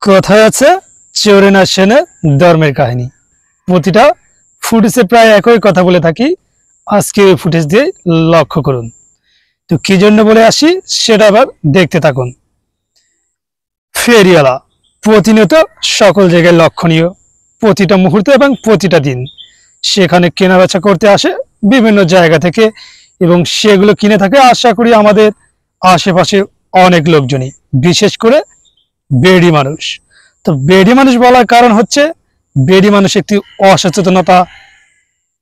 কথায় আছে চোরে না শোনে ধর্মের কাহিনী। প্রতিটা ফুটেজে প্রায় একই কথা বলে থাকি। আজকে ওই ফুটেজ দিয়ে লক্ষ্য করুন। তো কি জন্য বলে আসি সেটা আবার দেখতে থাকুন। ফেরিওয়ালা প্রতিনিয়ত সকল জায়গায় লক্ষণীয়, প্রতিটা মুহূর্তে এবং প্রতিটা দিন সেখানে কেনাবেচা করতে আসে বিভিন্ন জায়গা থেকে, এবং সেগুলো কিনে থাকে আশা করি আমাদের আশেপাশে অনেক লোকজনই, বিশেষ করে বেডি মানুষ। তো বেডি মানুষ বলার কারণ হচ্ছে বেডি মানুষ একটি অসচেতনতা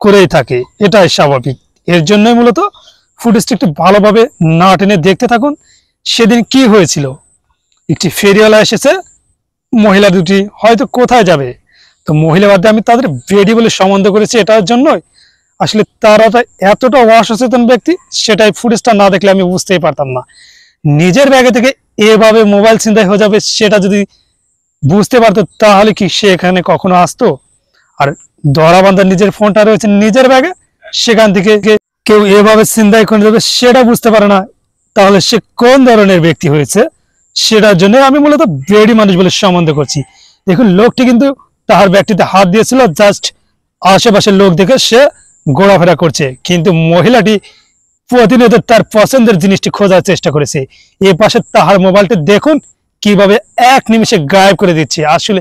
করেই থাকে, এটাই স্বাভাবিক। এর জন্যই মূলত ফুটেজটি একটু ভালোভাবে না টেনে দেখতে থাকুন। সেদিন কি হয়েছিল, একটি ফেরিওয়ালা এসেছে, মহিলা দুটি হয়তো কোথায় যাবে, তো মহিলা বাদে আমি তাদের বেডি বলে সম্বন্ধ করেছি এটার জন্যই। আসলে তারা এতটা অসচেতন ব্যক্তি, সেটাই ফুটেজটা না দেখলে আমি বুঝতেই পারতাম না। নিজের ব্যাগে থেকে এভাবে মোবাইল ছিনতাই হয়ে যাবে সেটা যদি বুঝতে পারতো তাহলে কি সে এখানে কখনো আসতো? আর ধরাবান্ধার নিজের ফোনটা রয়েছে নিজের ব্যাগে, সেখান থেকে কেউ এভাবে ছিনতাই করে যাবে সেটা বুঝতে পারে না, তাহলে সে কোন ধরনের ব্যক্তি হয়েছে? সেটার জন্য আমি মূলত বেডি মানুষ বলে সম্বন্ধ করছি। দেখুন, লোকটি কিন্তু তাহার ব্যাগটিতে হাত দিয়েছিল, জাস্ট আশেপাশের লোক দেখে সে ঘোরাফেরা করছে, কিন্তু মহিলাটি প্রতিনিয়ত তার পছন্দের জিনিসটি খোঁজার চেষ্টা করেছে। এ পাশে তাহার মোবাইলটা দেখুন কিভাবে এক নিমিষে গায়েব করে দিচ্ছে। আসলে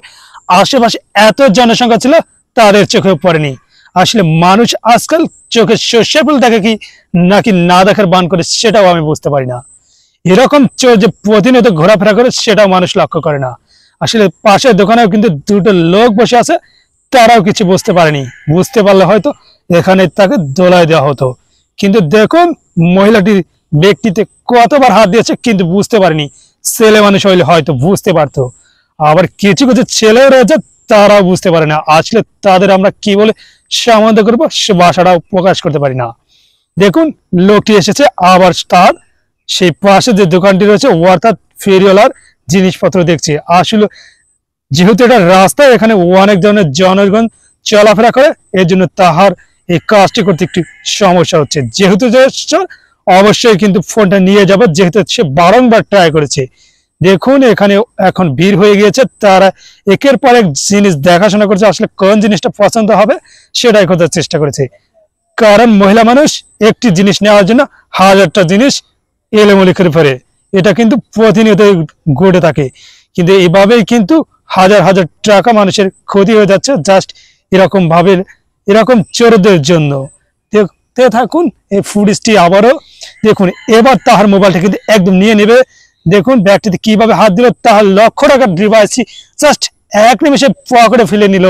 আশেপাশে এত জনসংখ্যা ছিল তাদের চোখেও পড়েনি। আসলে মানুষ আজকাল চোখে সর্ষে ফুল দেখে কি নাকি না দেখার বান করে সেটাও আমি বুঝতে পারি না। এরকম চোর যে প্রতিনিয়ত ঘোরাফেরা করে সেটাও মানুষ লক্ষ্য করে না। আসলে পাশের দোকানেও কিন্তু দুটো লোক বসে আছে, তারাও কিছু বুঝতে পারেনি। বুঝতে পারলে হয়তো এখানে তাকে দোলায় দেওয়া হতো। কিন্তু দেখুন মহিলাটি ব্যক্তিতে কতবার হাত দিয়েছে কিন্তু বুঝতে পারেনি। ছেলে মানুষ হইলে হয়তো বুঝতে পারতো, আবার কিছু কিছু ছেলেও রয়েছে তারাও বুঝতে পারে না। আসলে তাদের আমরা কি বলে সম্বন্ধ করবো সে ভাষাটাও প্রকাশ করতে পারি না। দেখুন লোকটি এসেছে, আবার তার সেই পাশে যে দোকানটি রয়েছে অর্থাৎ ফেরিওয়ালার জিনিসপত্র দেখছে। আসলে যেহেতু এটা রাস্তায়, এখানে অনেক ধরনের জনগণ চলাফেরা করে, এর জন্য তাহার এই কাজটি করতে একটু সমস্যা হচ্ছে। যেহেতু অবশ্যই কিন্তু ফোনটা নিয়ে যাবে, যেহেতু সে বারংবার ট্রাই করেছে। দেখুন এখানে এখন ভিড় হয়ে গিয়েছে, তারা একের পর এক জিনিস দেখাশোনা করছে, আসলে কোন জিনিসটা পছন্দ হবে সেটাই খোঁজার চেষ্টা করেছে। কারণ মহিলা মানুষ একটি জিনিস নেওয়ার জন্য হাজারটা জিনিস এলোমেলো করে ফেলে, এটা কিন্তু প্রতিনিয়ত ঘটে থাকে। কিন্তু এইভাবেই কিন্তু হাজার হাজার টাকা মানুষের ক্ষতি হয়ে যাচ্ছে জাস্ট এরকম ভাবে, এরকম চোরদের জন্য। দেখতে থাকুন এই ফুটেজটি আবারও দেখুন। এবার তাহার মোবাইলটা কিন্তু একদম নিয়ে নেবে। দেখুন ব্যাগটিতে কিভাবে হাত দিল, তাহার লক্ষ টাকার ডিভাইস জাস্ট এক নিমিষে পকেটে ফেলে নিল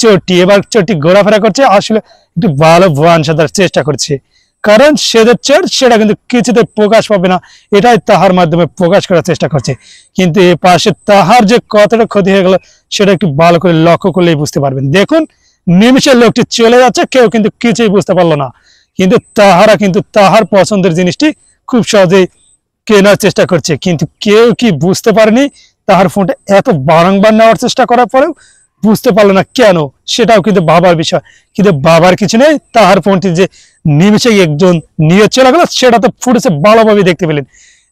চোরটি। এবার চোরটি ঘোরাফেরা করছে, আসলে একটু ভালো ভুয়ান সাজার চেষ্টা করছে, কারণ সে যে চোর সেটা কিন্তু কিছুতে প্রকাশ পাবে না, এটাই তাহার মাধ্যমে প্রকাশ করার চেষ্টা করছে। কিন্তু এ পাশে তাহার যে কতটা ক্ষতি হয়ে গেল সেটা একটু ভালো করে লক্ষ্য করলেই বুঝতে পারবেন। দেখুন নিমিষের লোকটি চলে যাচ্ছে, কেউ কিন্তু কিছুই বুঝতে পারলো না, কিন্তু তাহারা কিন্তু তাহার পছন্দের জিনিসটি খুব সহজেই কেনার চেষ্টা করছে। কিন্তু কেউ কি বুঝতে পারেনি তাহার ফোনটা এত বারংবার নেওয়ার চেষ্টা করার পরেও বুঝতে পারলো না কেন, সেটাও কিন্তু ভাবার বিষয়। কিন্তু বাবার কিছু নেই, তাহার ফোনটি যে নিমিষে একজন নিয়ে চলে গেল সেটা তো ফুটেছে ভালোভাবে দেখতে পেলেন।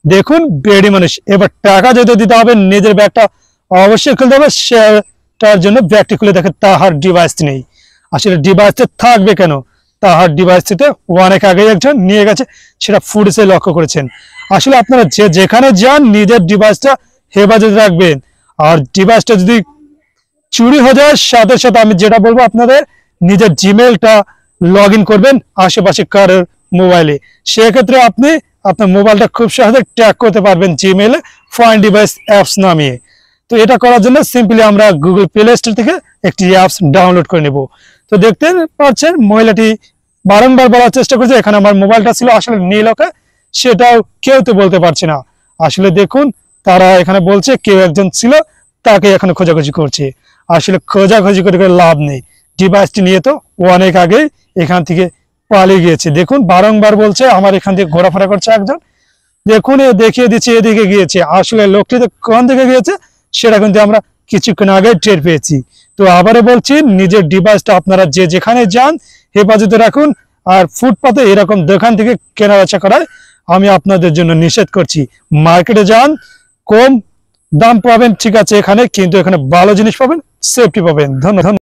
দেখুন বেডি মানুষ, এবার টাকা যদি দিতে হবে নিজের ব্যাগটা অবশ্যই খুলতে হবে, সেটার জন্য ব্যাগটি খুলে দেখে তাহার ডিভাইসটি নেই। আসলে ডিভাইসটা থাকবে কেন, তাহার ডিভাইসটিতে অনেক আগে একজন নিয়ে গেছে, সেটা ফুটেজে লক্ষ্য করেছেন। আসলে আপনারা যেখানে যান নিজের ডিভাইসটা হেফাজতে রাখবেন। আর ডিভাইসটা যদি চুরি হয়ে যায় সাথে সাথে আমি যেটা বলবো আপনাদের নিজের জিমেলটা লগ ইন করবেন আশেপাশে কারোর মোবাইলে। সেক্ষেত্রে আপনি আপনার মোবাইলটা খুব সহজে ট্র্যাক করতে পারবেন জিমেলে ফাইন্ড ডিভাইস অ্যাপস নামিয়ে। তো এটা করার জন্য সিম্পলি আমরা গুগল প্লে স্টোর থেকে একটি অ্যাপস ডাউনলোড করে নেব। তো দেখতে পাচ্ছেন মহিলাটি বারংবার বলার চেষ্টা করছে এখানে আমার মোবাইলটা ছিল, আসলে নীল ওকে সেটাও কেউ তো বলতে পারছে না। আসলে দেখুন তারা এখানে বলছে কেউ একজন ছিল, তাকে এখানে খোঁজাখুঁজি করছে। আসলে খোঁজাখুঁজি করে লাভ নেই, ডিভাইসটি নিয়ে তো অনেক আগে এখান থেকে পালিয়ে গিয়েছে। দেখুন বারংবার বলছে আমার এখান থেকে ঘোরাফেরা করছে একজন, দেখুন এ দেখিয়ে দিচ্ছে এদিকে গিয়েছে। আসলে লোকটি তো কোন দিকে গিয়েছে সেটা কিন্তু আমরা কিছুক্ষণ আগে টের পেয়েছি। তো আবারও বলছি নিজের ডিভাইসটা আপনারা যেখানে যান হেফাজতে রাখুন। আর ফুটপাতে এরকম দোকান থেকে কেনাবেচা করায় আমি আপনাদের জন্য নিষেধ করছি। মার্কেটে যান, কম দাম পাবেন ঠিক আছে এখানে, কিন্তু এখানে ভালো জিনিস পাবেন, সেফটি পাবেন। ধন্যবাদ।